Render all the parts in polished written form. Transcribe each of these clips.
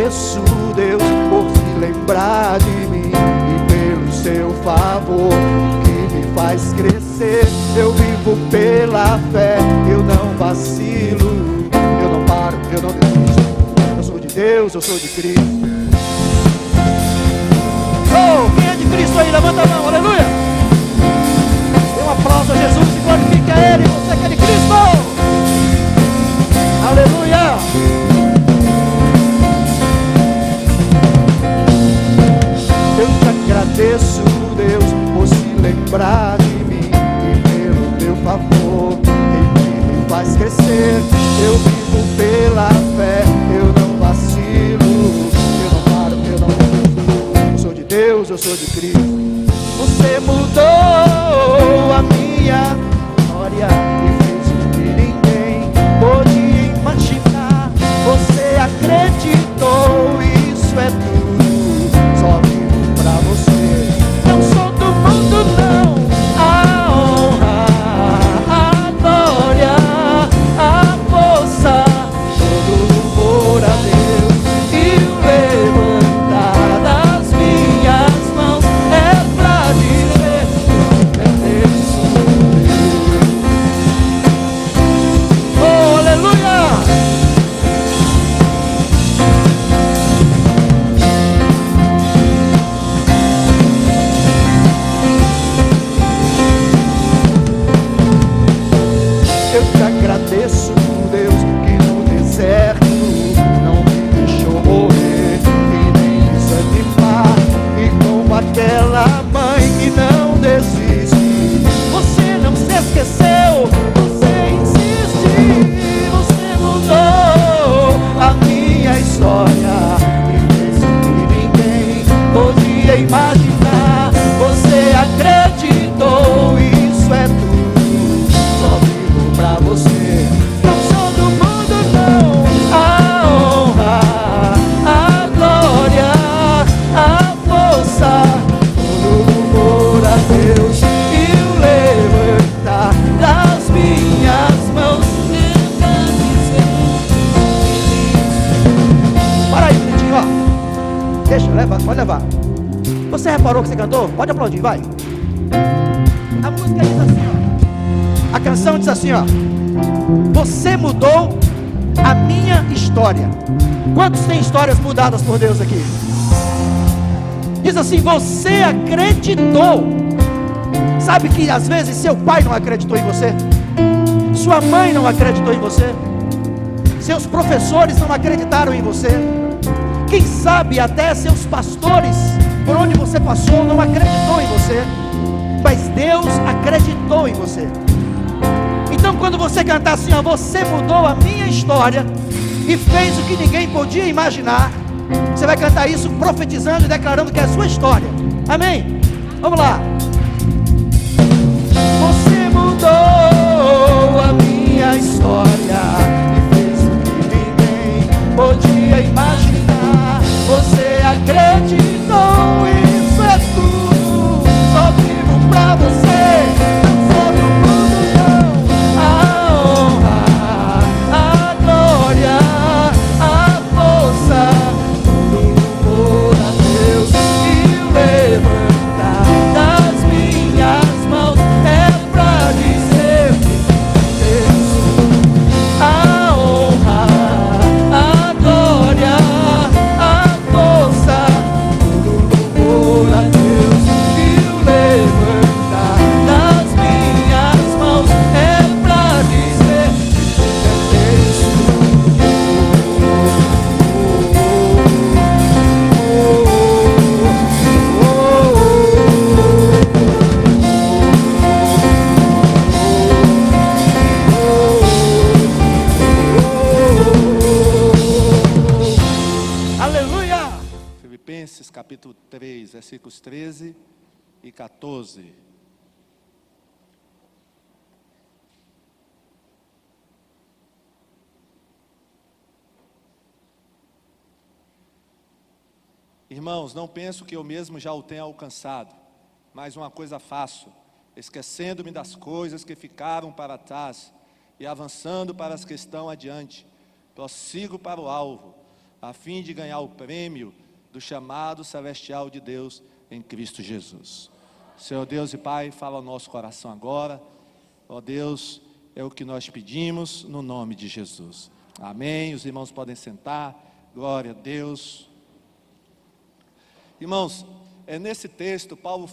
agradeço, Deus, por se lembrar de mim e pelo seu favor que me faz crescer. Eu vivo pela fé, eu não vacilo, eu não paro, eu não desisto. Eu sou de Deus, eu sou de Cristo. Oh, quem é de Cristo aí? Levanta a mão, aleluia. Dê um aplauso a Jesus e glorifique a Ele. Você que é de Cristo, aleluia. Eu te agradeço, Deus, por se lembrar de mim e pelo teu favor que me faz crescer. Eu vivo pela fé, eu não vacilo, eu não paro, eu não desisto. Eu sou de Deus, eu sou de Cristo. Você mudou a minha história e fez o que ninguém podia imaginar. Você acreditou, isso é tudo, só vivo pra você. Não sou do mundo não. A honra, a glória, a força, todo louvor a Deus e o levantar das minhas mãos é pra dizer que Deus sou Deus. Oh, aleluia! Eu te agradeço, Deus, que no deserto não me deixou morrer e nem desanimar. E como aquela mãe que não desiste, você não se esqueceu, você insiste. Você mudou a minha história e fez o que ninguém podia imaginar. Você acreditou, isso é tudo, só vivo pra você. Não sou do mundo não. A honra, a glória, a força, todo louvor a Deus e o levantar das minhas mãos é pra dizer. Para aí, Cleitinho, ó. Deixa, leva, pode levar. Você reparou que você cantou? Pode aplaudir, vai. A música diz assim, ó. A canção diz assim, ó: você mudou a minha história. Quantos têm histórias mudadas por Deus aqui? Diz assim: você acreditou. Sabe que às vezes seu pai não acreditou em você, sua mãe não acreditou em você, seus professores não acreditaram em você, quem sabe até seus pastores, por onde você passou, não acreditou em você, mas Deus acreditou em você. Então quando você cantar assim, ó: você mudou a minha história e fez o que ninguém podia imaginar, você vai cantar isso profetizando e declarando que é a sua história. Amém? Vamos lá. Você mudou a minha história e fez o que ninguém podia imaginar. Você acreditou, isso é tudo, só vivo pra você. Não sou do mundo não. A honra, a glória, a força, todo louvor a Deus e o levantar das minhas mãos é pra dizer que Deus. A honra, a glória, a força, todo louvor a Deus e o levantar das minhas mãos é pra dizer que Deus. Aleluia! Filipenses capítulo 3, versículos 13 e 14. Irmãos, não penso que eu mesmo já o tenha alcançado, mas uma coisa faço, esquecendo-me das coisas que ficaram para trás e avançando para as que estão adiante, prossigo para o alvo, a fim de ganhar o prêmio do chamado celestial de Deus em Cristo Jesus. Senhor Deus e Pai, fala ao nosso coração agora. Ó Deus, é o que nós pedimos no nome de Jesus. Amém. Os irmãos podem sentar. Glória a Deus. Irmãos, nesse texto Paulo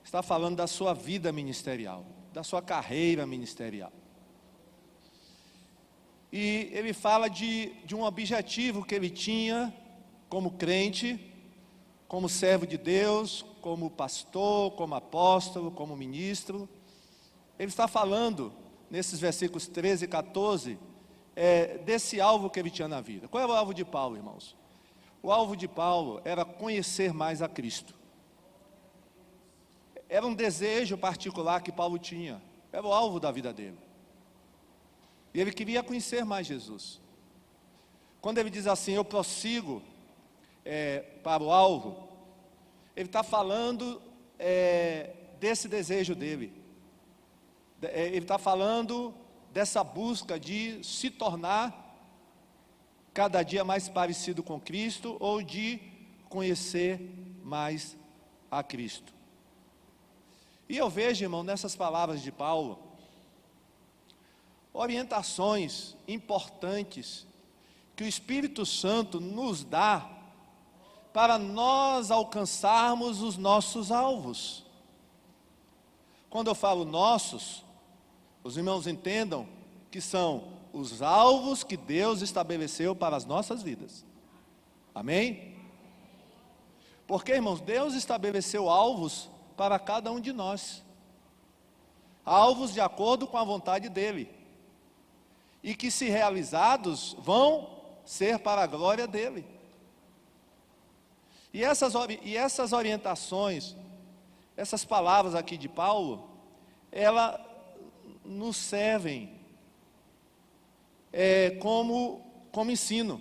está falando da sua vida ministerial, da sua carreira ministerial. E ele fala de um objetivo que ele tinha como crente, como servo de Deus, como pastor, como apóstolo, como ministro. Ele está falando, nesses versículos 13 e 14, desse alvo que ele tinha na vida. Qual era o alvo de Paulo, irmãos? O alvo de Paulo era conhecer mais a Cristo. Era um desejo particular que Paulo tinha. Era o alvo da vida dele. E ele queria conhecer mais Jesus. Quando ele diz assim, eu prossigo para o alvo, ele está falando desse desejo dele. Ele está falando dessa busca de se tornar cada dia mais parecido com Cristo, ou de conhecer mais a Cristo. E eu vejo, irmão, nessas palavras de Paulo, orientações importantes que o Espírito Santo nos dá para nós alcançarmos os nossos alvos. Quando eu falo nossos, os irmãos entendam que são os alvos que Deus estabeleceu para as nossas vidas. Amém? Porque, irmãos, Deus estabeleceu alvos para cada um de nós. Alvos de acordo com a vontade dEle. E que, se realizados, vão ser para a glória dEle. E essas orientações, essas palavras aqui de Paulo, elas nos servem como ensino.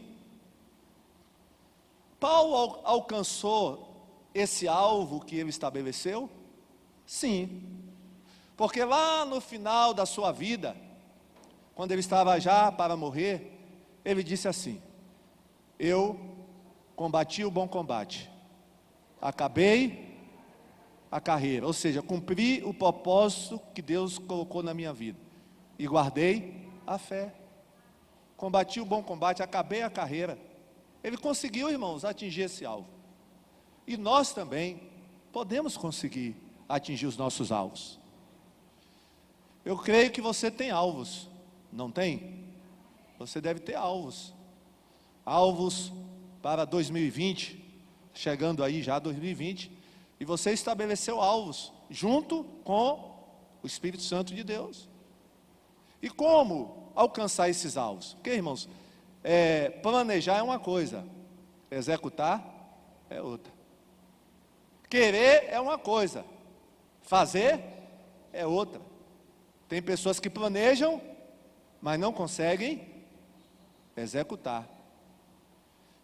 Paulo alcançou esse alvo que ele estabeleceu? Sim. Porque lá no final da sua vida, quando ele estava já para morrer, ele disse assim: eu combati o bom combate, acabei a carreira, ou seja, cumpri o propósito que Deus colocou na minha vida, e guardei a fé. Combati o bom combate, acabei a carreira. Ele conseguiu, irmãos, atingir esse alvo. E nós também podemos conseguir atingir os nossos alvos. Eu creio que você tem alvos, não tem? Você deve ter alvos. Alvos para 2020, chegando aí já 2020, e você estabeleceu alvos, junto com o Espírito Santo de Deus. E como alcançar esses alvos? Porque, irmãos, planejar é uma coisa, executar é outra. Querer é uma coisa, fazer é outra. Tem pessoas que planejam, mas não conseguem executar.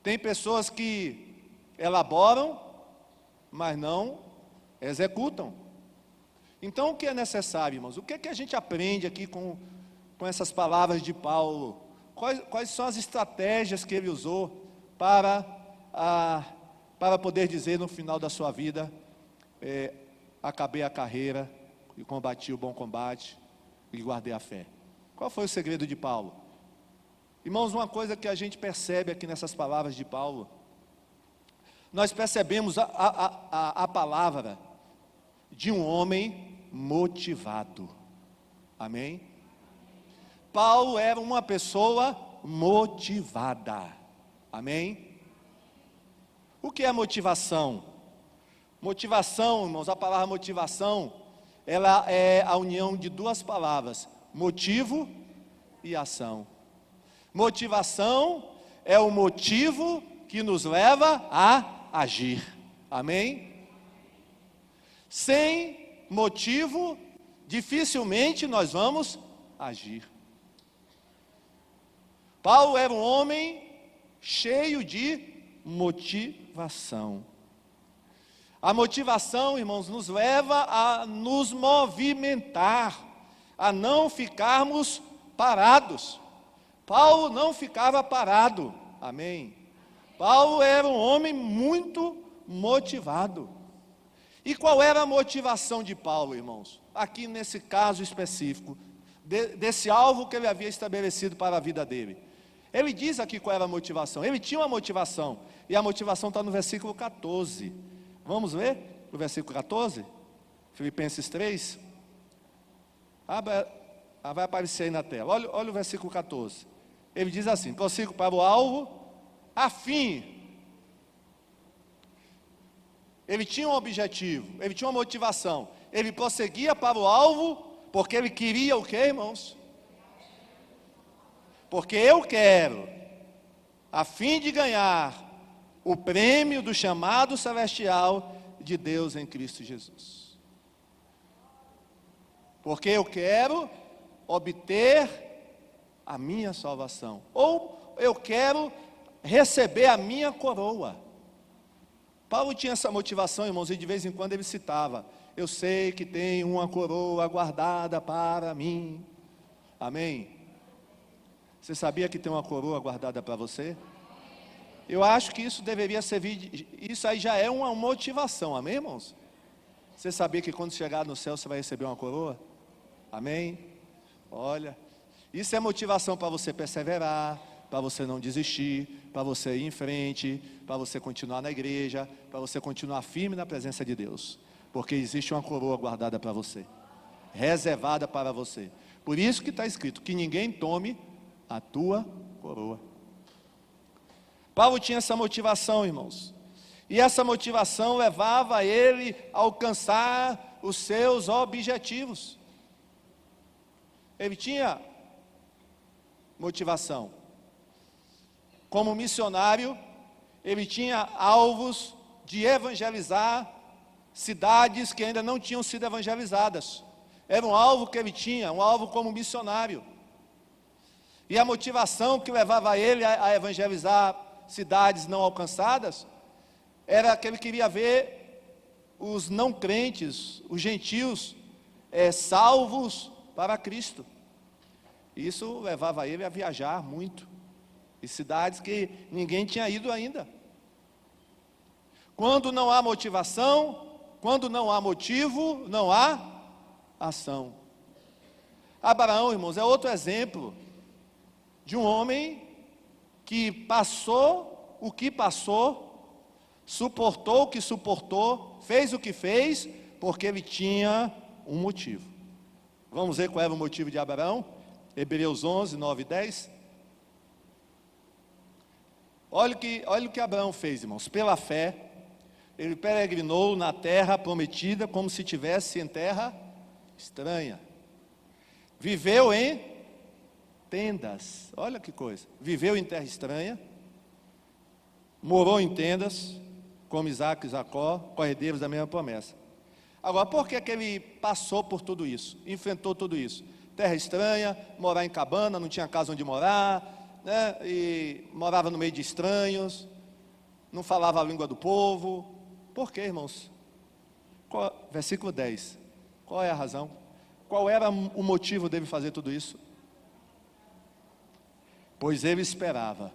Tem pessoas que elaboram, mas não executam. Então, o que é necessário, irmãos? O que é que a gente aprende aqui com essas palavras de Paulo? Quais são as estratégias que ele usou para poder dizer no final da sua vida, acabei a carreira, e combati o bom combate, e guardei a fé? Qual foi o segredo de Paulo? Irmãos, uma coisa que a gente percebe aqui nessas palavras de Paulo, nós percebemos a palavra de um homem motivado. Amém? Paulo era uma pessoa motivada. Amém? O que é motivação? Motivação, irmãos, a palavra motivação, ela é a união de duas palavras: motivo e ação. Motivação é o motivo que nos leva a agir. Amém? Sem motivo, dificilmente nós vamos agir. Paulo era um homem cheio de motivação. A motivação, irmãos, nos leva a nos movimentar, a não ficarmos parados. Paulo não ficava parado. Amém? Paulo era um homem muito motivado. E qual era a motivação de Paulo, irmãos? Aqui nesse caso específico, desse alvo que ele havia estabelecido para a vida dele. Ele diz aqui qual era a motivação. Ele tinha uma motivação, e a motivação está no versículo 14. Vamos ver o versículo 14? Filipenses 3. Vai aparecer aí na tela. Olha o versículo 14. Ele diz assim: prossigo para o alvo, a fim. Ele tinha um objetivo, ele tinha uma motivação. Ele prosseguia para o alvo, porque ele queria o quê, irmãos? Porque eu quero, a fim de ganhar o prêmio do chamado celestial de Deus em Cristo Jesus. Porque eu quero obter a minha salvação, ou eu quero receber a minha coroa. Paulo tinha essa motivação, irmãos, e de vez em quando ele citava: eu sei que tem uma coroa guardada para mim. Amém? Você sabia que tem uma coroa guardada para você? Eu acho que isso deveria servir, isso aí já é uma motivação, amém, irmãos? Você sabia que quando chegar no céu você vai receber uma coroa? Amém? Olha, isso é motivação para você perseverar, para você não desistir, para você ir em frente, para você continuar na igreja, para você continuar firme na presença de Deus, porque existe uma coroa guardada para você, reservada para você. Por isso que está escrito: que ninguém tome a tua coroa. Paulo tinha essa motivação, irmãos, e essa motivação levava ele a alcançar os seus objetivos. Ele tinha motivação. Como missionário, ele tinha alvos de evangelizar cidades que ainda não tinham sido evangelizadas. Era um alvo que ele tinha, um alvo como missionário. E a motivação que levava ele a evangelizar cidades não alcançadas era que ele queria ver os não crentes, os gentios, salvos para Cristo. Isso levava ele a viajar muito em cidades que ninguém tinha ido ainda. Quando não há motivação, quando não há motivo, não há ação. Abraão, irmãos, é outro exemplo de um homem que passou o que passou, suportou o que suportou, fez o que fez, porque ele tinha um motivo. Vamos ver qual era o motivo de Abraão? Hebreus 11, 9 e 10. Olha o que Abraão fez, irmãos. Pela fé, ele peregrinou na terra prometida, como se estivesse em terra estranha. Viveu em tendas. Olha que coisa. Viveu em terra estranha. Morou em tendas, como Isaac e Jacó, co-herdeiros da mesma promessa. Agora, por que ele passou por tudo isso? Enfrentou tudo isso? Terra estranha, morar em cabana, não tinha casa onde morar, né? E morava no meio de estranhos, não falava a língua do povo. Por quê, irmãos? Versículo 10. Qual é a razão? Qual era o motivo dele fazer tudo isso? Pois ele esperava.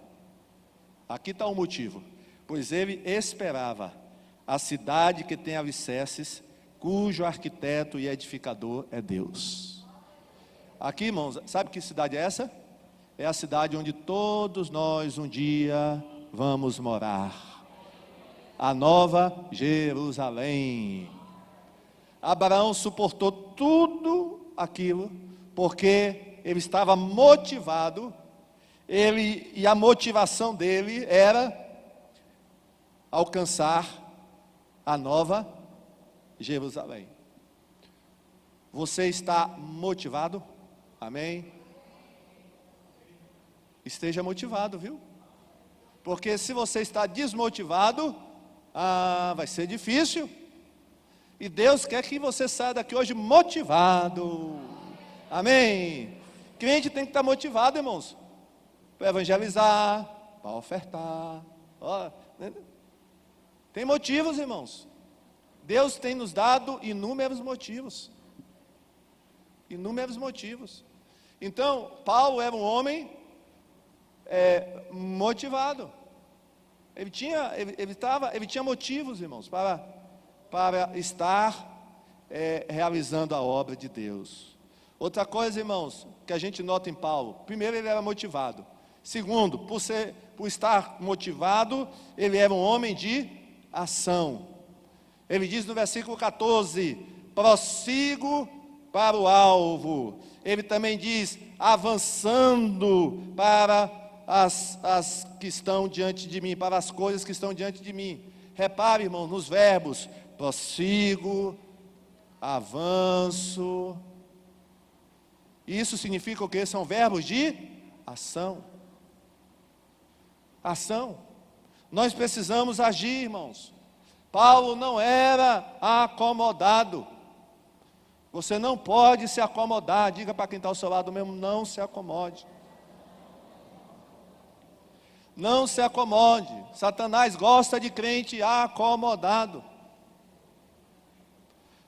Aqui está o motivo. Pois ele esperava a cidade que tem alicerces, cujo arquiteto e edificador é Deus. Aqui, irmãos, sabe que cidade é essa? É a cidade onde todos nós um dia vamos morar. A Nova Jerusalém. Abraão suportou tudo aquilo, porque ele estava motivado, e a motivação dele era alcançar a Nova Jerusalém. Você está motivado? Amém? Esteja motivado, viu? Porque se você está desmotivado, vai ser difícil. E Deus quer que você saia daqui hoje motivado. Amém? Crente tem que estar motivado, irmãos, para evangelizar, para ofertar. Tem motivos, irmãos. Deus tem nos dado inúmeros motivos. Inúmeros motivos. Então, Paulo era um homem motivado. Ele tinha motivos, irmãos, para estar realizando a obra de Deus. Outra coisa, irmãos, que a gente nota em Paulo: primeiro, ele era motivado. Segundo, por estar motivado, ele era um homem de ação. Ele diz no versículo 14: prossigo para o alvo. Ele também diz: avançando para as que estão diante de mim, para as coisas que estão diante de mim. Repare, irmão, nos verbos: prossigo, avanço. Isso significa o quê? São verbos de ação. Ação. Nós precisamos agir, irmãos. Paulo não era acomodado. Você não pode se acomodar. Diga para quem está ao seu lado mesmo: não se acomode. Não se acomode. Satanás gosta de crente acomodado.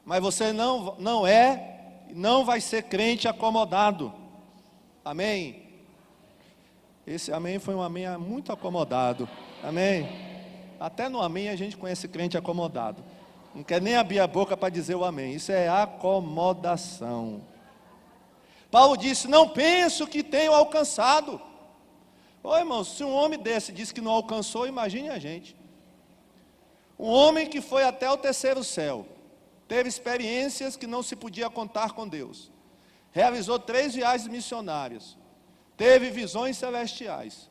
Mas você não vai ser crente acomodado. Amém? Esse amém foi um amém muito acomodado. Amém? Até no amém a gente conhece crente acomodado. Não quer nem abrir a boca para dizer o amém. Isso é acomodação. Paulo disse: não penso que tenho alcançado. Ô irmãos, se um homem desse disse que não alcançou, imagine a gente. Um homem que foi até o terceiro céu, teve experiências que não se podia contar com Deus, realizou 3 viagens missionárias, teve visões celestiais,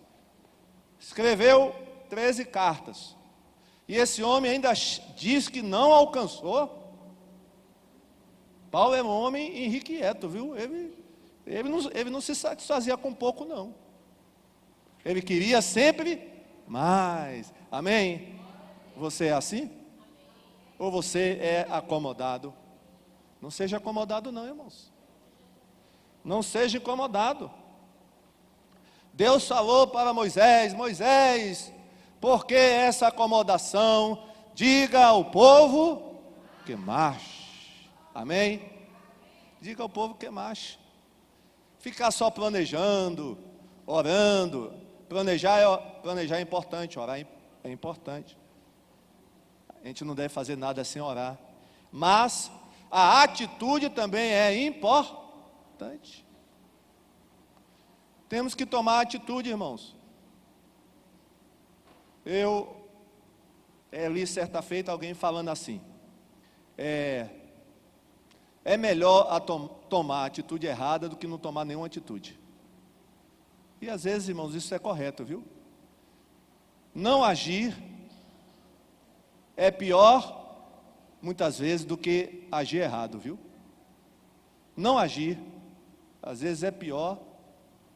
escreveu 13 cartas, e esse homem ainda diz que não alcançou. Paulo é um homem irrequieto, viu? Ele não se satisfazia com pouco, não. Ele queria sempre mais. Amém? Você é assim? Ou você é acomodado? Não seja acomodado não, irmãos. Não seja incomodado. Deus falou para Moisés: Moisés, por que essa acomodação? Diga ao povo que marche. Amém? Diga ao povo que marche. Ficar só planejando, orando. Planejar é importante, orar é importante. A gente não deve fazer nada sem orar. Mas a atitude também é importante. Temos que tomar atitude, irmãos. Eu li certa feita alguém falando assim: é melhor tomar a atitude errada do que não tomar nenhuma atitude. E às vezes, irmãos, isso é correto, viu? Não agir é pior, muitas vezes, do que agir errado, viu? Não agir, às vezes, é pior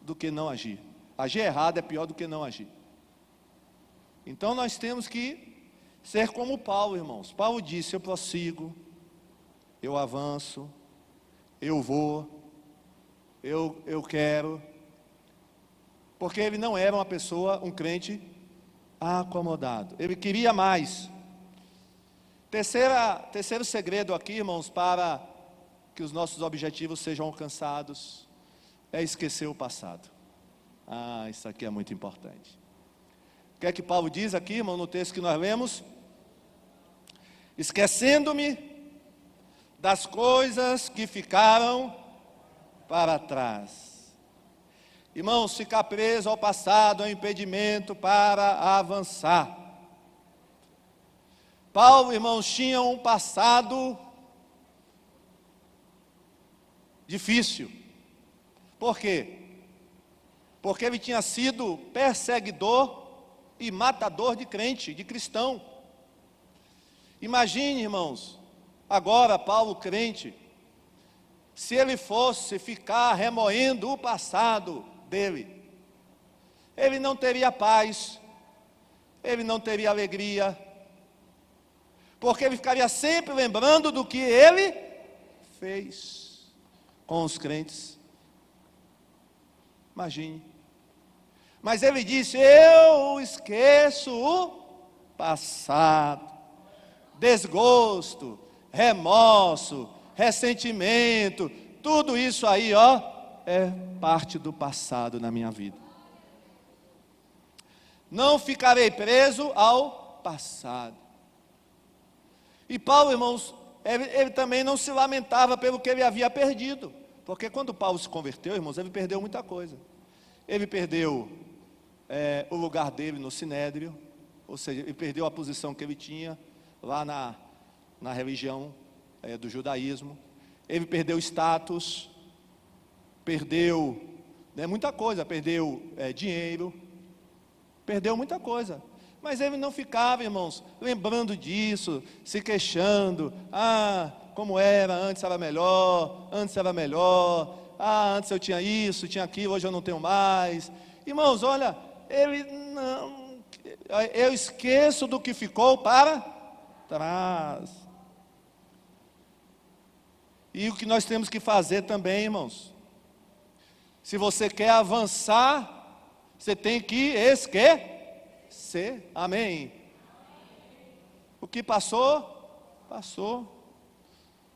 do que não agir. Agir errado é pior do que não agir. Então nós temos que ser como Paulo, irmãos. Paulo disse: eu prossigo, eu avanço, eu vou, eu quero. Porque ele não era uma pessoa, um crente acomodado. Ele queria mais. Terceiro segredo aqui, irmãos, para que os nossos objetivos sejam alcançados, é esquecer o passado. Isso aqui é muito importante. O que é que Paulo diz aqui, irmão, no texto que nós lemos? Esquecendo-me das coisas que ficaram para trás. Irmãos, ficar preso ao passado é um impedimento para avançar. Paulo, irmãos, tinha um passado difícil. Por quê? Porque ele tinha sido perseguidor e matador de crente, de cristão. Imagine, irmãos, agora Paulo crente, se ele fosse ficar remoendo o passado dele, ele não teria paz, ele não teria alegria, porque ele ficaria sempre lembrando do que ele fez com os crentes. Imagine. Mas ele disse: eu esqueço o passado, desgosto, remorso, ressentimento, tudo isso aí, é parte do passado na minha vida. Não ficarei preso ao passado. E Paulo, irmãos, ele também não se lamentava pelo que ele havia perdido. Porque quando Paulo se converteu, irmãos, ele perdeu muita coisa. Ele perdeu o lugar dele no Sinédrio, ou seja, ele perdeu a posição que ele tinha lá na religião do judaísmo. Ele perdeu status, perdeu muita coisa, perdeu dinheiro, perdeu muita coisa. Mas ele não ficava, irmãos, lembrando disso, se queixando. Como era, antes era melhor, antes eu tinha isso, tinha aquilo, hoje eu não tenho mais. Irmãos, olha, eu esqueço do que ficou para trás. E o que nós temos que fazer também, irmãos, se você quer avançar, você tem que esquecer. Amém. O que passou, passou.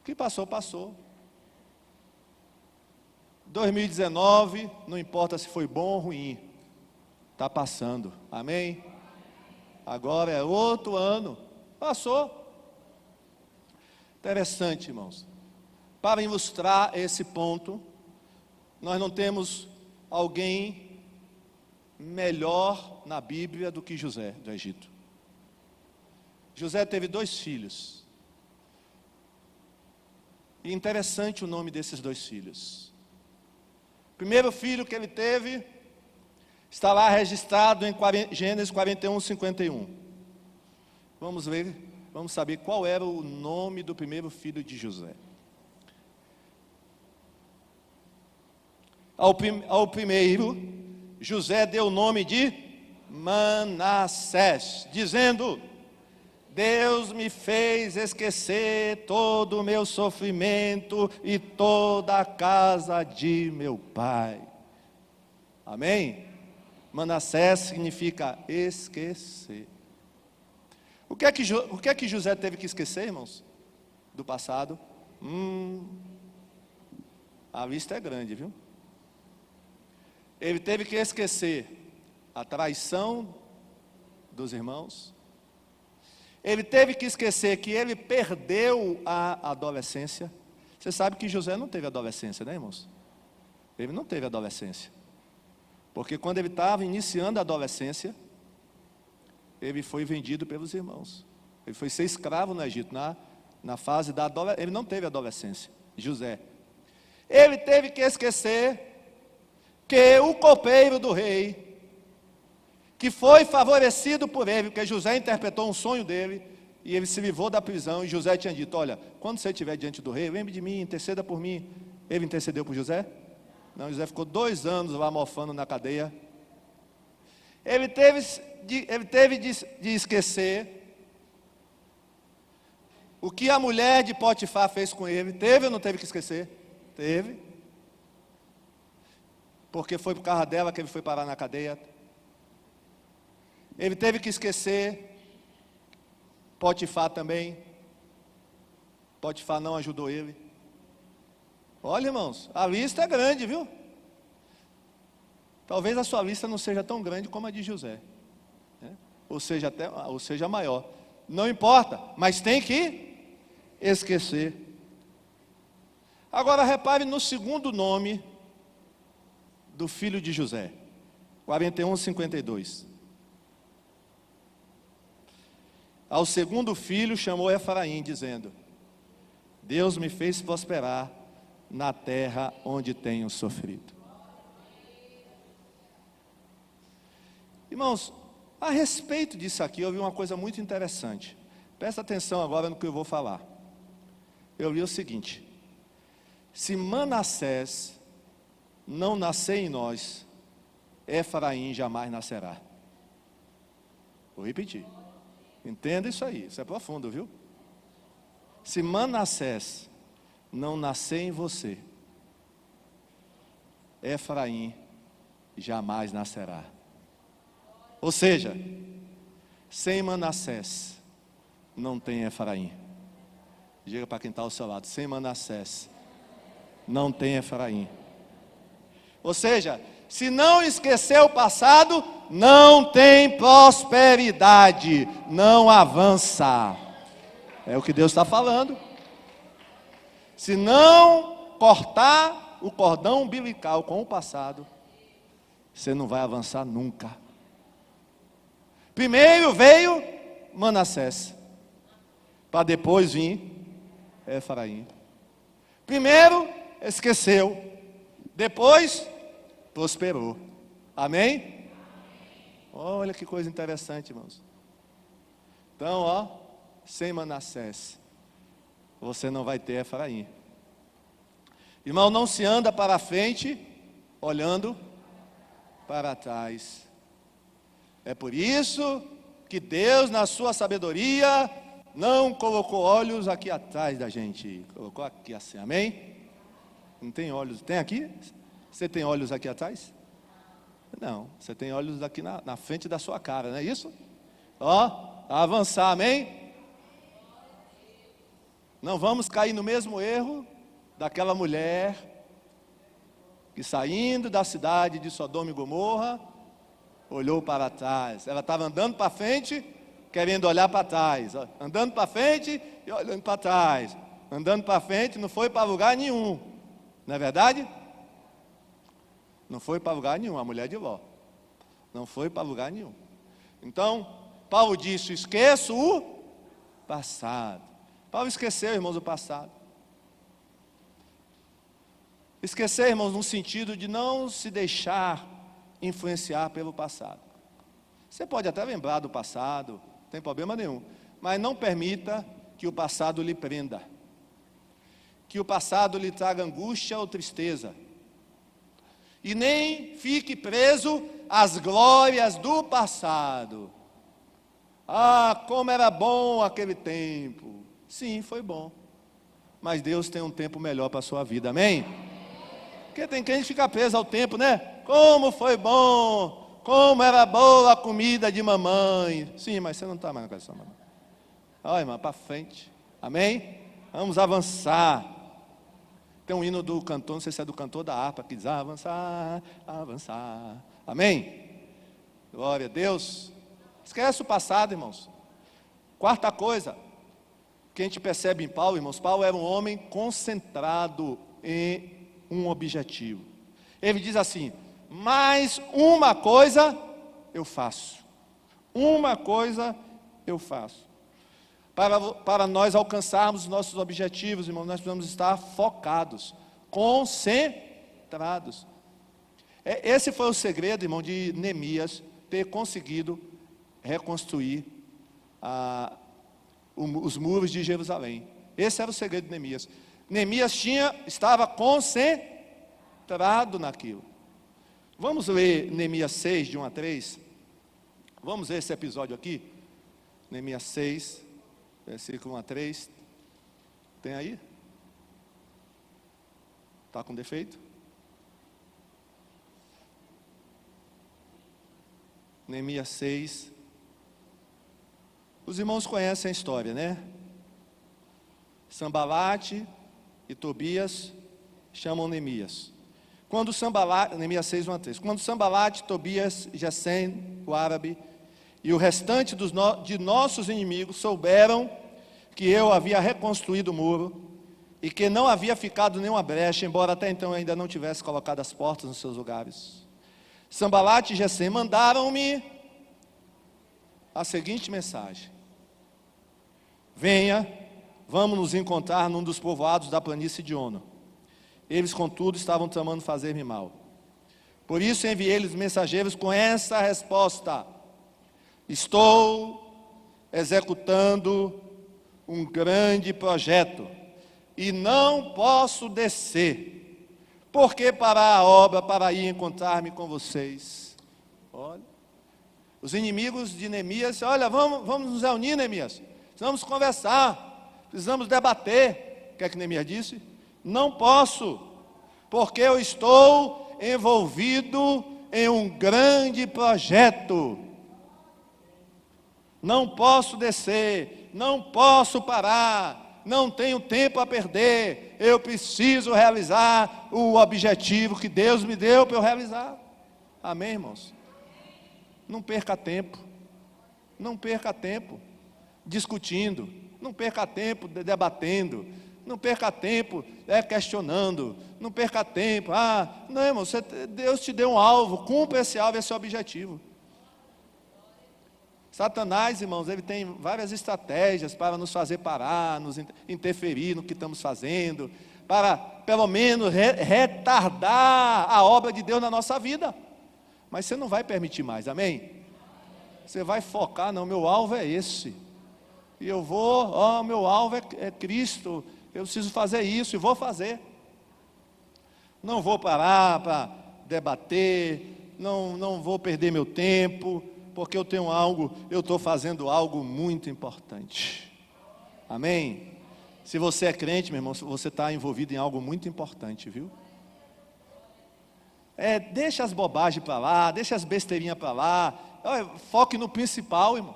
O que passou, passou. 2019, não importa se foi bom ou ruim, está passando. Amém. Agora é outro ano. Passou. Interessante, irmãos. Para ilustrar esse ponto, nós não temos alguém melhor na Bíblia do que José do Egito. José teve 2 filhos. E interessante o nome desses 2 filhos. O primeiro filho que ele teve está lá registrado em Gênesis 41, 51. Vamos ver, vamos saber qual era o nome do primeiro filho de José. Ao primeiro, José deu o nome de Manassés, dizendo: Deus me fez esquecer todo o meu sofrimento e toda a casa de meu pai. Amém? Manassés significa esquecer. O que é que José teve que esquecer, irmãos? Do passado? A lista é grande, viu? Ele teve que esquecer a traição dos irmãos. Ele teve que esquecer que ele perdeu a adolescência. Você sabe que José não teve adolescência, né, irmãos? Ele não teve adolescência. Porque quando ele estava iniciando a adolescência, ele foi vendido pelos irmãos. Ele foi ser escravo no Egito, na fase da adolescência. Ele não teve adolescência, José. Ele teve que esquecer que o copeiro do rei, que foi favorecido por ele, porque José interpretou um sonho dele, e ele se livrou da prisão, e José tinha dito: olha, quando você estiver diante do rei, lembre de mim, interceda por mim. Ele intercedeu por José? Não, José ficou 2 anos lá mofando na cadeia. Ele teve de esquecer o que a mulher de Potifar fez com ele. Teve ou não teve que esquecer? Teve. Porque foi por causa dela que ele foi parar na cadeia. Ele teve que esquecer Potifar também. Potifar não ajudou ele. Olha, irmãos, a lista é grande, viu? Talvez a sua lista não seja tão grande como a de José, né? ou seja maior. Não importa, mas tem que esquecer. Agora repare no segundo nome do filho de José, 41, 52. Ao segundo filho chamou Efraim, dizendo: Deus me fez prosperar na terra onde tenho sofrido. Irmãos, a respeito disso aqui, eu vi uma coisa muito interessante. Presta atenção agora no que eu vou falar. Eu li o seguinte: se Manassés não nascer em nós, Efraim jamais nascerá. Vou repetir. Entenda isso aí, isso é profundo, viu? Se Manassés não nascer em você, Efraim jamais nascerá. Ou seja, sem Manassés não tem Efraim. Diga para quem está ao seu lado: sem Manassés não tem Efraim. Ou seja, se não esquecer o passado, não tem prosperidade, não avança. É o que Deus está falando. Se não cortar o cordão umbilical com o passado, você não vai avançar nunca. Primeiro veio Manassés, para depois vir Efraim. Primeiro esqueceu, depois prosperou. Amém? Olha que coisa interessante, irmãos. Então, sem Manassés, você não vai ter Efraim. Irmão, não se anda para frente, olhando para trás. É por isso que Deus, na sua sabedoria, não colocou olhos aqui atrás da gente. Colocou aqui assim, amém? Não tem olhos, tem aqui? Você tem olhos aqui atrás? Não, você tem olhos aqui na frente da sua cara, não é isso? Avançar, amém? Não vamos cair no mesmo erro daquela mulher que, saindo da cidade de Sodoma e Gomorra, olhou para trás. Ela estava andando para frente, querendo olhar para trás, andando para frente e olhando para trás, andando para frente, não foi para lugar nenhum, não é verdade? Não foi para lugar nenhum, a mulher de Ló, não foi para lugar nenhum. Então, Paulo disse: esqueço o passado. Paulo esqueceu, irmãos, o passado. Esquecer, irmãos, no sentido de não se deixar influenciar pelo passado. Você pode até lembrar do passado, não tem problema nenhum, mas não permita que o passado lhe prenda, que o passado lhe traga angústia ou tristeza, e nem fique preso às glórias do passado. Como era bom aquele tempo. Sim, foi bom, mas Deus tem um tempo melhor para a sua vida, amém? Porque tem crente que fica preso ao tempo, né? Como foi bom, como era boa a comida de mamãe. Sim, mas você não está mais com essa mamãe. Olha, irmã, para frente, amém? Vamos avançar. Tem um hino do cantor, não sei se é do cantor da harpa, que diz: avançar, avançar, amém? Glória a Deus. Esquece o passado, irmãos. Quarta coisa que a gente percebe em Paulo, irmãos, Paulo era um homem concentrado em um objetivo. Ele diz assim: mas uma coisa eu faço. Uma coisa eu faço. Para nós alcançarmos os nossos objetivos, irmãos, nós precisamos estar focados, concentrados. Esse foi o segredo, irmão, de Neemias ter conseguido reconstruir os muros de Jerusalém. Esse era o segredo de Neemias. Neemias estava concentrado naquilo. Vamos ler Neemias 6, de 1 a 3. Vamos ver esse episódio aqui. Neemias 6, versículo 1 a 3. Tem aí? Está com defeito? Neemias 6. Os irmãos conhecem a história, né? Sambalate e Tobias chamam Neemias. Quando Sambalate, Neemias 6, 1 a 3. Quando Sambalate, Tobias, Gesem, o árabe, e o restante de nossos inimigos souberam que eu havia reconstruído o muro e que não havia ficado nenhuma brecha, embora até então eu ainda não tivesse colocado as portas nos seus lugares, Sambalate e Gesem mandaram-me a seguinte mensagem: venha, vamos nos encontrar num dos povoados da planície de Ono. Eles, contudo, estavam tramando fazer-me mal. Por isso enviei-lhes mensageiros com essa resposta: estou executando um grande projeto e não posso descer, porque parar a obra para ir encontrar-me com vocês. Olha, os inimigos de Neemias: olha, vamos nos reunir, Neemias, precisamos conversar, precisamos debater. O que é que Neemias disse? Não posso, porque eu estou envolvido em um grande projeto. Não posso descer, não posso parar, não tenho tempo a perder, eu preciso realizar o objetivo que Deus me deu para eu realizar. Amém, irmãos? Não perca tempo. Não perca tempo discutindo. Não perca tempo debatendo. Não perca tempo questionando. Não perca tempo. Não, irmão, Deus te deu um alvo. Cumpra esse alvo, esse objetivo. Satanás, irmãos, ele tem várias estratégias para nos fazer parar, nos interferir no que estamos fazendo, para, pelo menos, retardar a obra de Deus na nossa vida. Mas você não vai permitir mais, amém? Você vai focar, não, meu alvo é esse. E eu vou, meu alvo é Cristo, eu preciso fazer isso e vou fazer. Não vou parar para debater, não vou perder meu tempo, porque eu estou fazendo algo muito importante. Amém? Se você é crente, meu irmão, você está envolvido em algo muito importante, viu? Deixa as bobagens para lá, deixa as besteirinhas para lá. Foque no principal, irmão.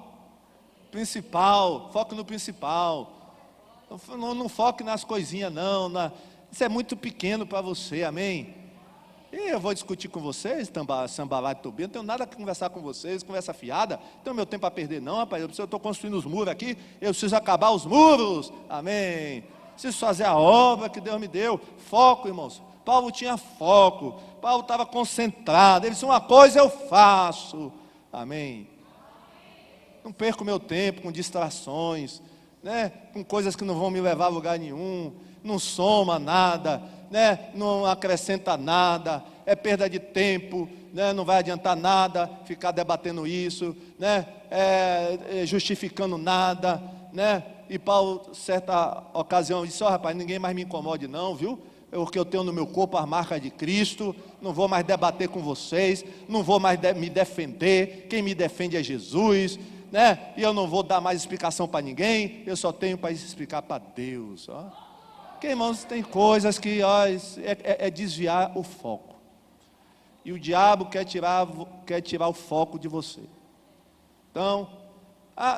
Foque no principal. Não foque nas coisinhas, não. Isso é muito pequeno para você, amém? E eu vou discutir com vocês, Sambalá e Tobias, não tenho nada a conversar com vocês, conversa fiada, não tenho meu tempo a perder não, rapaz, eu estou construindo os muros aqui, eu preciso acabar os muros, amém, preciso fazer a obra que Deus me deu, foco, irmãos. Paulo tinha foco, Paulo estava concentrado, ele disse, uma coisa eu faço, amém. Não perco meu tempo com distrações, com coisas que não vão me levar a lugar nenhum, não soma nada, não acrescenta nada, é perda de tempo, não vai adiantar nada ficar debatendo isso, justificando nada, e Paulo, certa ocasião, disse, rapaz, ninguém mais me incomode não, viu? Porque eu tenho no meu corpo as marcas de Cristo, não vou mais debater com vocês, não vou mais me defender, quem me defende é Jesus, e eu não vou dar mais explicação para ninguém, eu só tenho para explicar para Deus, Porque, irmãos, tem coisas que é desviar o foco. E o diabo quer tirar o foco de você. Então,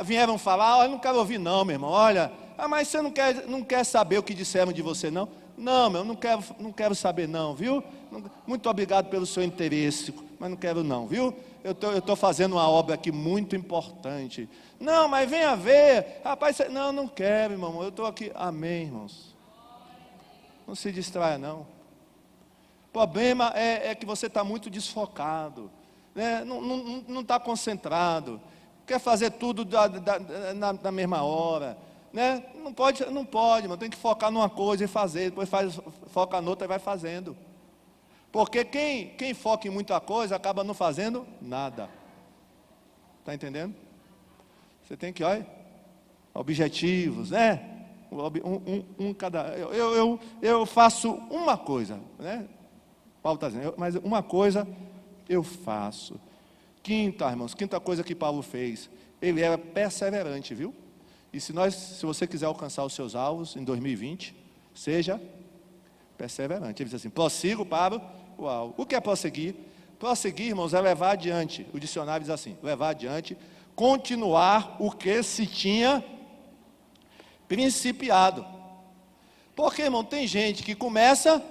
vieram falar, eu não quero ouvir não, meu irmão. Olha, mas você não quer saber o que disseram de você, não? Não, meu, não quero saber não, viu? Muito obrigado pelo seu interesse, mas não quero não, viu? Eu estou fazendo uma obra aqui muito importante. Não, mas venha ver. Rapaz, não quero, irmão, eu estou aqui. Amém, irmãos. Não se distraia não. O problema é que você está muito desfocado, não está concentrado, quer fazer tudo na mesma hora, não pode, irmão, tem que focar numa coisa e fazer, depois foca noutra e vai fazendo. Porque quem foca em muita coisa acaba não fazendo nada. Está entendendo? Você tem que, objetivos, eu faço uma coisa, Paulo está dizendo, mas uma coisa eu faço. Quinta coisa que Paulo fez, ele era perseverante, viu? E se você quiser alcançar os seus alvos em 2020, seja perseverante. Ele diz assim, prossigo para o alvo. O que é prosseguir? Prosseguir, irmãos, é levar adiante. O dicionário diz assim, levar adiante, continuar o que se tinha principiado. Porque, irmão, tem gente que começa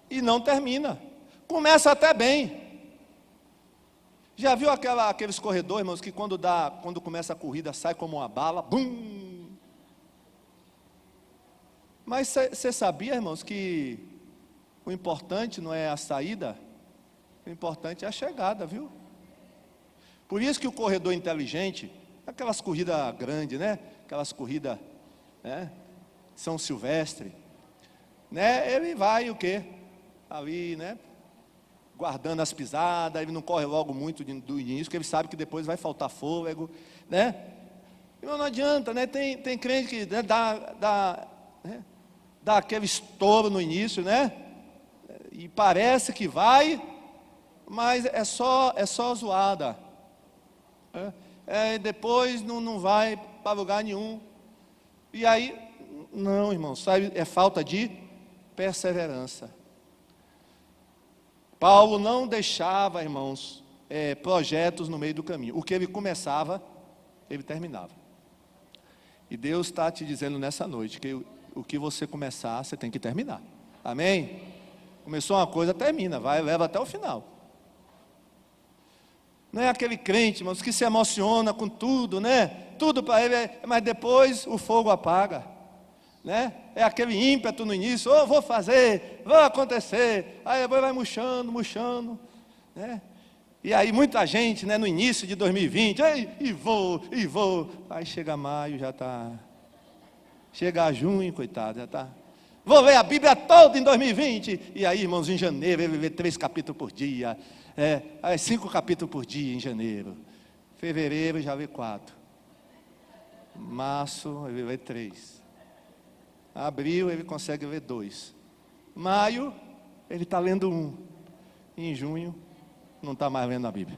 e não termina. Começa até bem. Já viu aqueles corredores, irmãos, que quando começa a corrida sai como uma bala, bum! Mas você sabia, irmãos, que o importante não é a saída, o importante é a chegada, viu? Por isso que o corredor inteligente, aquelas corridas grandes, aquelas corridas, São Silvestre, ele vai o quê? Ali, guardando as pisadas, ele não corre logo muito do início, porque ele sabe que depois vai faltar fôlego, E não adianta, tem crente que dá aquele estouro no início, E parece que vai, mas é só zoada. Depois não vai para lugar nenhum. E aí, não, irmão, sabe, é falta de perseverança. Paulo não deixava, irmãos, projetos no meio do caminho. O que ele começava, ele terminava. E Deus está te dizendo nessa noite que o que você começar, você tem que terminar. Amém? Começou uma coisa, termina, leva até o final. Não é aquele crente, irmãos, que se emociona com tudo, né? Tudo para ele, mas depois o fogo apaga, né? É aquele ímpeto no início, oh, vou fazer, vai acontecer, aí depois vai murchando, né? E aí muita gente, né, no início de 2020, e vou, aí chega maio, já está, chega junho, coitado, já está, vou ler a Bíblia toda em 2020, e aí, irmãos, em janeiro, ele lê 3 capítulos por dia, 5 capítulos por dia em janeiro, fevereiro já lê 4, março ele lê 3, abril ele consegue ler 2, maio ele está lendo 1, em junho não está mais lendo a Bíblia.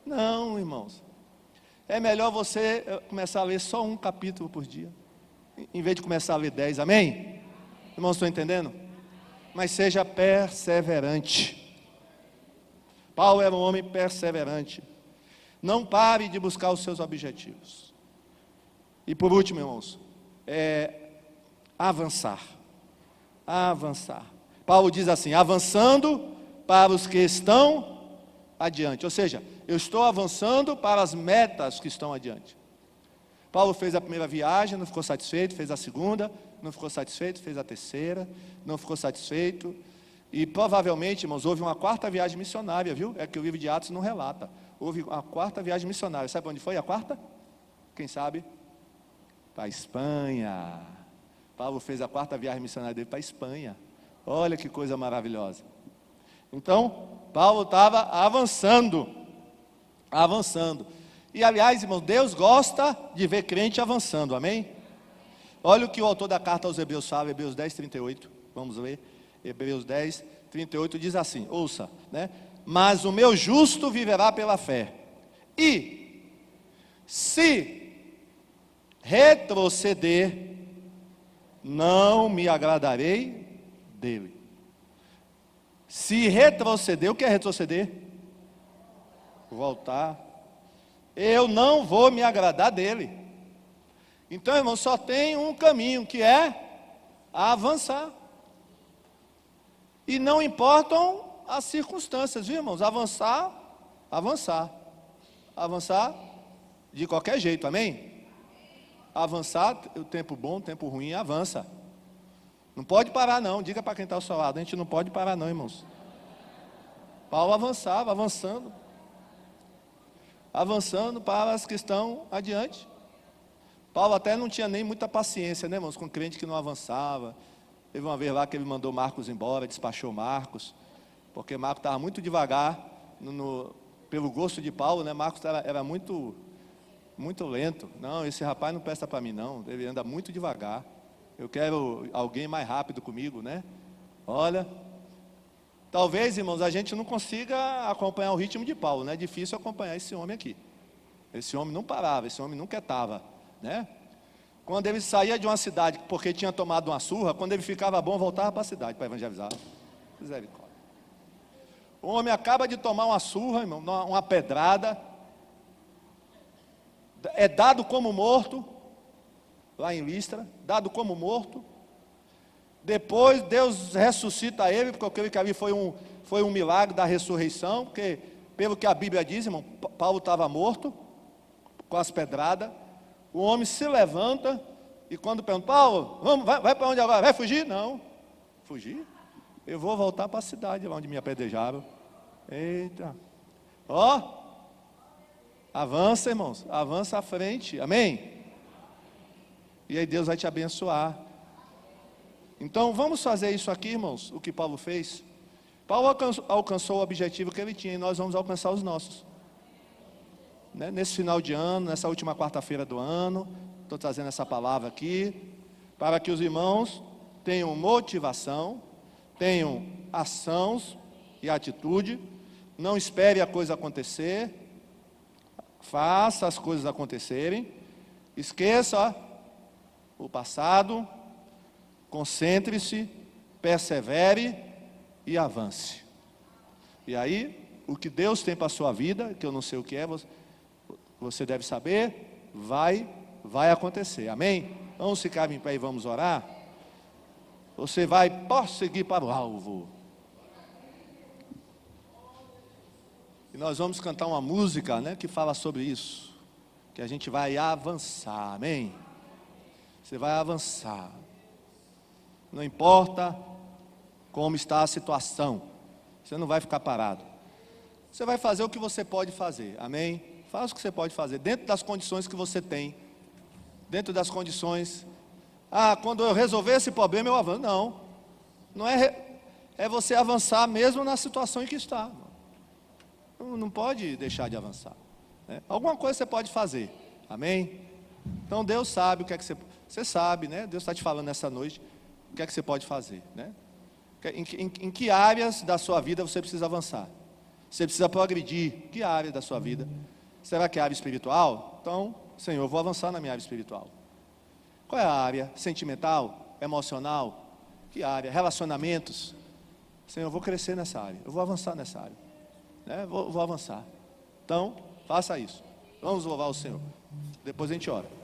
Não, irmãos, é melhor você começar a ler só 1 capítulo por dia, em vez de começar a ler 10, amém? Irmãos, estão entendendo? Mas seja perseverante. Paulo era um homem perseverante. Não pare de buscar os seus objetivos. E por último, irmãos, avançar. Avançar. Paulo diz assim, avançando para os que estão adiante. Ou seja, eu estou avançando para as metas que estão adiante. Paulo fez a primeira viagem, não ficou satisfeito, fez a segunda, não ficou satisfeito, fez a terceira, não ficou satisfeito. E provavelmente, irmãos, houve uma 4ª viagem missionária, viu? É que o livro de Atos não relata. Houve uma 4ª viagem missionária. Sabe onde foi a 4ª? Quem sabe? Para a Espanha. Paulo fez a 4ª viagem missionária dele para a Espanha. Olha que coisa maravilhosa. Então, Paulo estava avançando. E aliás, irmãos, Deus gosta de ver crente avançando, amém? Olha o que o autor da carta aos Hebreus fala, Hebreus 10, 38, vamos ler, Hebreus 10, 38 diz assim, ouça, né? Mas o meu justo viverá pela fé, e se retroceder, não me agradarei dele. Se retroceder, o que é retroceder? Voltar. Eu não vou me agradar dele. Então, irmão, só tem um caminho, que é avançar. E não importam as circunstâncias, viu, irmãos? Avançar de qualquer jeito, amém? Avançar, o tempo bom, o tempo ruim, avança. Não pode parar não, diga para quem está ao seu lado, a gente não pode parar não, irmãos. Paulo avançava, avançando para as que estão adiante. Paulo até não tinha nem muita paciência, né, irmãos, com crente que não avançava. Teve uma vez lá que ele mandou Marcos embora, despachou Marcos, porque Marcos estava muito devagar, pelo gosto de Paulo, né, Marcos era muito lento. Não, esse rapaz não presta para mim não, ele anda muito devagar. Eu quero alguém mais rápido comigo, né? Olha, talvez, irmãos, a gente não consiga acompanhar o ritmo de Paulo, né? É difícil acompanhar esse homem aqui. Esse homem não parava, esse homem não quietava, né? Quando ele saía de uma cidade porque tinha tomado uma surra, quando ele ficava bom, voltava para a cidade para evangelizar. Misericórdia. O homem acaba de tomar uma surra, irmão, uma pedrada, é dado como morto, lá em Listra, dado como morto. Depois Deus ressuscita ele, porque aquele que ali foi um milagre da ressurreição, porque pelo que a Bíblia diz, irmão, Paulo estava morto, com as pedradas. O homem se levanta, e quando pergunta, Paulo, vai para onde agora? Vai fugir? Não, fugir? Eu vou voltar para a cidade, lá onde me apedrejaram. Eita, avança, irmãos, avança à frente, amém? E aí Deus vai te abençoar. Então vamos fazer isso aqui, irmãos, o que Paulo fez. Paulo alcançou o objetivo que ele tinha, e nós vamos alcançar os nossos, né? Nesse final de ano, nessa última 4ª-feira do ano, estou trazendo essa palavra aqui, para que os irmãos tenham motivação, tenham ações e atitude. Não espere a coisa acontecer, faça as coisas acontecerem, esqueça o passado, concentre-se, persevere e avance. E aí, o que Deus tem para a sua vida, que eu não sei o que é, você deve saber, vai acontecer, amém? Vamos ficar em pé e vamos orar? Você vai prosseguir para o alvo. Nós vamos cantar uma música, né, que fala sobre isso. Que a gente vai avançar, amém? Você vai avançar. Não importa como está a situação. Você não vai ficar parado. Você vai fazer o que você pode fazer, amém? Faça o que você pode fazer, dentro das condições que você tem. Dentro das condições. Quando eu resolver esse problema eu avanço. Não é você avançar mesmo na situação em que está. Não pode deixar de avançar, né? Alguma coisa você pode fazer, amém? Então Deus sabe o que é que você sabe, né? Deus está te falando nessa noite o que é que você pode fazer, né? Em que áreas da sua vida você precisa avançar? Você precisa progredir. Que área da sua vida? Será que é a área espiritual? Então, Senhor, eu vou avançar na minha área espiritual. Qual é a área? Sentimental? Emocional? Que área? Relacionamentos? Senhor, eu vou crescer nessa área. Eu vou avançar nessa área, né? Vou avançar. Então, faça isso. Vamos louvar o Senhor. Depois a gente ora.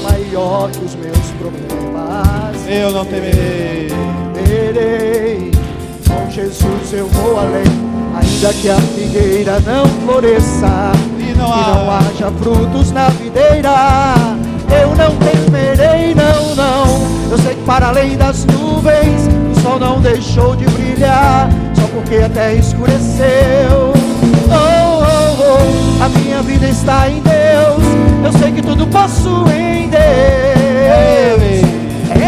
Maior que os meus problemas. Eu não temerei. Com Jesus eu vou além. Ainda que a figueira não floresça e não haja frutos na videira, eu não temerei, não. Eu sei que para além das nuvens o sol não deixou de brilhar, só porque a terra escureceu. A minha vida está em Deus. Eu sei que tudo posso em Deus. É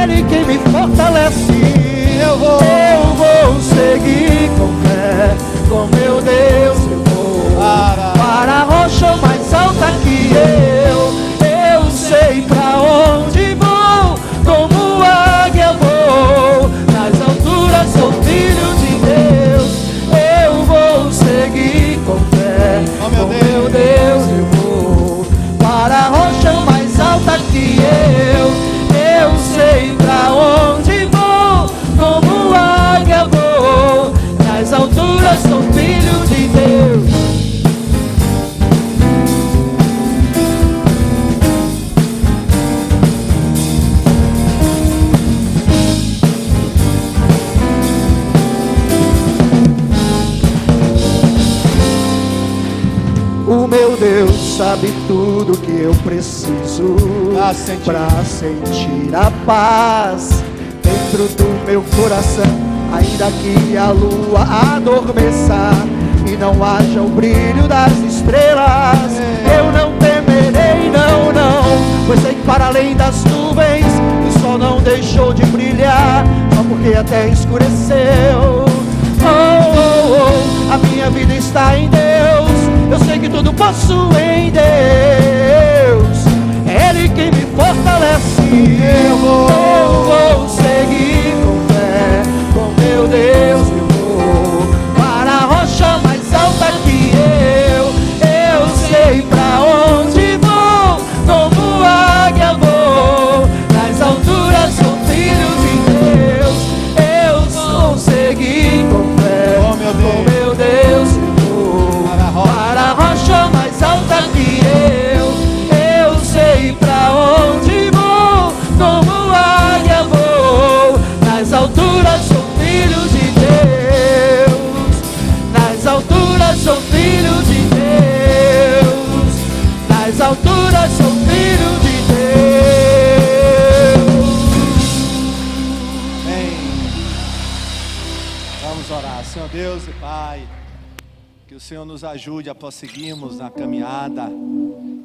Ele quem me fortalece. Eu vou seguir com fé. Com meu Deus eu vou para a rocha mais alta que eu sei pra onde vou. Como águia vou. Nas alturas sou filho de Deus. Eu vou seguir com fé. Oh, meu Deus, eu vou para a rocha mais alta que eu sei pra onde vou, como águia vou, nas alturas sou filho de Deus. O meu Deus sabe tudo que eu preciso pra sentir a paz dentro do meu coração. Ainda que a lua adormeça e não haja o brilho das estrelas, eu não temerei, não. Pois sei que para além das nuvens o sol não deixou de brilhar, só porque a terra escureceu. A minha vida está em Deus. Eu sei que tudo posso em Deus. É Ele quem me fortalece. Eu vou seguir com fé. Com meu Deus eu vou para a rocha mais alta que eu sei pra onde vou. Como águia vou. Nas alturas sou filho de Deus. Eu vou seguir com fé. Com meu Deus eu vou para a rocha mais alta que eu sei pra onde vou. Como águia vou. Nas alturas sou filho de Deus. Nas alturas sou filho de Deus. Nas alturas sou filho de Deus. Amém. Vamos orar. Senhor Deus e Pai, que o Senhor nos ajude a prosseguirmos na caminhada,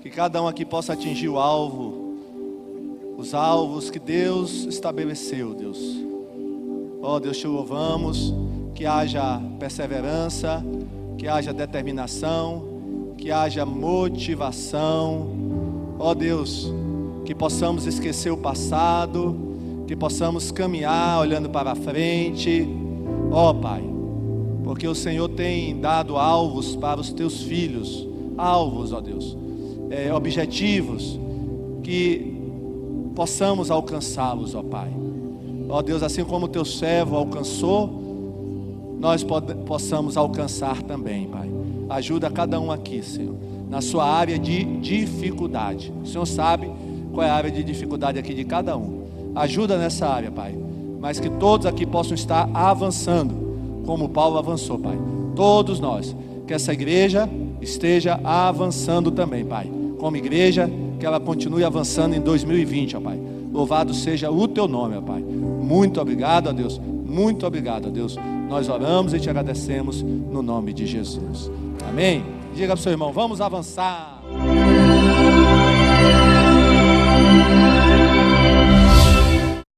que cada um aqui possa atingir o alvo, os alvos que Deus estabeleceu, Deus. Ó Deus, te louvamos, que haja perseverança, que haja determinação, que haja motivação. Ó Deus, que possamos esquecer o passado, que possamos caminhar olhando para a frente. Ó Pai, porque o Senhor tem dado alvos para os teus filhos, alvos, ó Deus, objetivos, que possamos alcançá-los, ó Pai. Ó Deus, assim como o teu servo alcançou, nós possamos alcançar também, Pai. Ajuda cada um aqui, Senhor, na sua área de dificuldade. O Senhor sabe qual é a área de dificuldade aqui de cada um. Ajuda nessa área, Pai, mas que todos aqui possam estar avançando, como Paulo avançou, Pai. Todos nós, que essa igreja esteja avançando também, Pai. Como igreja, que ela continue avançando em 2020, ó Pai. Louvado seja o teu nome, ó Pai. Muito obrigado, ó Deus. Muito obrigado, ó Deus. Nós oramos e te agradecemos no nome de Jesus. Amém? Diga para o seu irmão, vamos avançar.